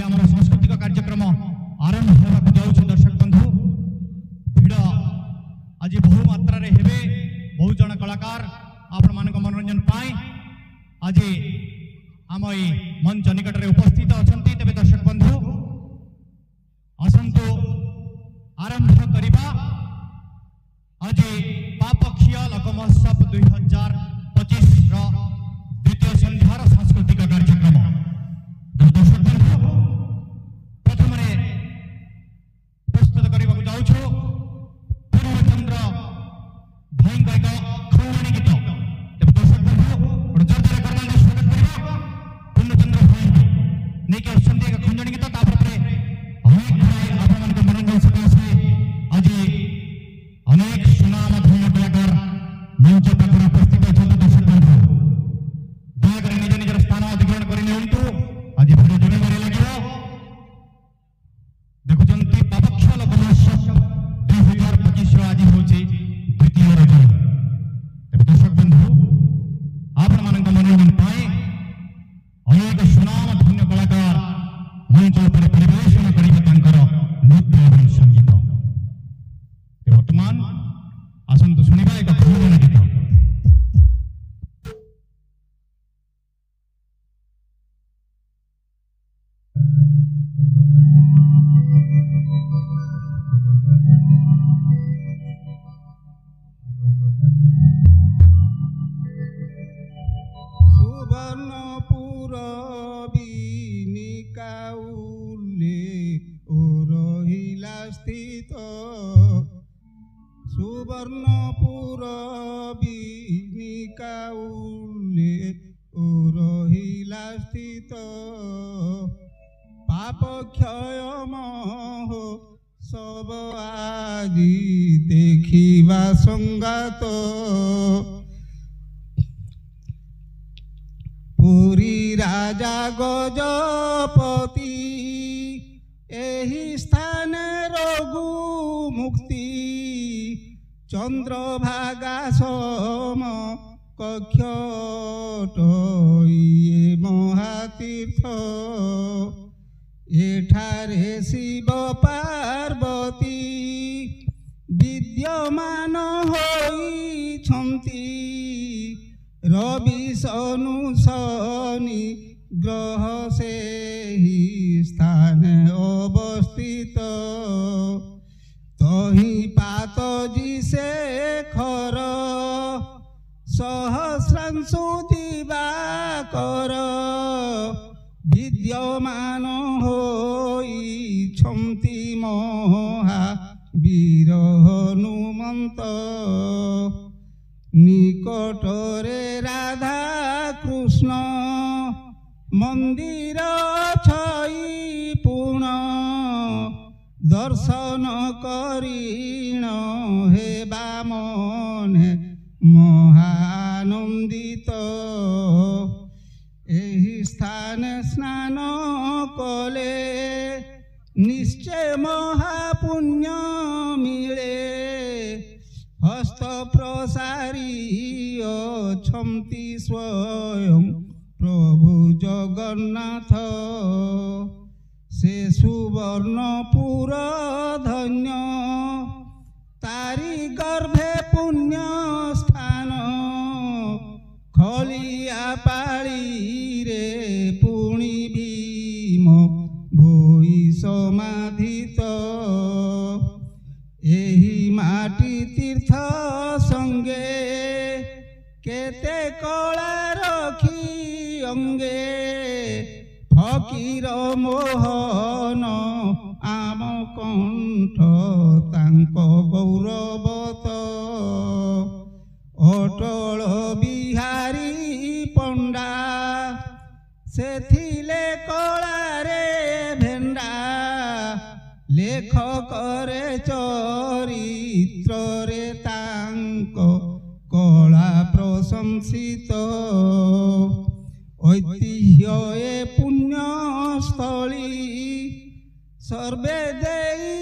आमर सांस्कृतिक कार्यक्रम आरंभ होगा जाऊँ दर्शक बंधु भिड़ आज बहु मात्रा हेबे बहु जन कलाकार आपण मान मनोरंजन पाई आज आम मंच निकट में उपस्थित अच्छा तेज दर्शक बंधु आसतु आरंभ करवा आज पापक्षीय लोक महोत्सव 2025 द्वितीय संध्यार सांस्कृतिक कार्यक्रम दर्शक बंधु प्रथम प्रस्तुत करने जाऊँ पूर्णचंद्र भाई खंडणी गीत तेज दर्शक बंधु जोरदार करना स्वागत करवा पूर्णचंद्र भाई नहीं कि खंडणी गीत मनोरंजन सकाशे आज अनेक सुनाम धन्य कलाकार मंच पाखर उपस्थित अच्छा दर्शक बंधु दयाकर निज निजर स्थान अधिग्रहण कर आज भिड़ जमीबार लगे देखुं पापक्ष लोक महोत्सव 2025 आज हूँ द्वितीय रज तेज दर्शक बंधु आपण मान मनोरंजन पाए अनेक सुनाम धन्य कलाकार मंच पर परिवेशन कर नृत्य और संगीत वर्तमान आसतु शुणा एक भजन गीत सुवर्णपुर रहिला स्थित सुवर्णपुर रहिला स्थित पाप क्षय मह सब आजी देखिबा संगात पुरी राजा गजपति एहि स्थान रघु मुक्ति चंद्रभागा सम कक्षट ये महातीर्थ एठारे शिव पार्वती विद्यमान होइछन्ति रवि सनु शनि ग्रह से ही स्थान अवस्थित तही पातजी शेखर सहस्रांशु दिवाकर विद्यमान होइछन्ति महावीर हनुमंत निकटरे राधा कृष्ण मंदिर छई पूर्ण दर्शन करीण हेबा मने महानंदित एहि स्थान स्नान कले निश्चय महापुण्य मिले हस्त प्रसारी अछन्ति स्वयं प्रभु जगन्नाथ से सुवर्णपुर धन्य तारी गर्भे पुण्य स्थान खलिया पाड़ी रे पुणी भीम भोई समाधित एही माटी तीर्थ संगे केते कला रखी अंगे फकीर मोहन आम कंठ तांको गौरवत अटल बिहारी पंडा सेथिले कलारे भेंडा लेखक रे चरित्र रे तांको कला प्रशंसित ऐतिह्य ए पुण्यस्थली सर्वे देई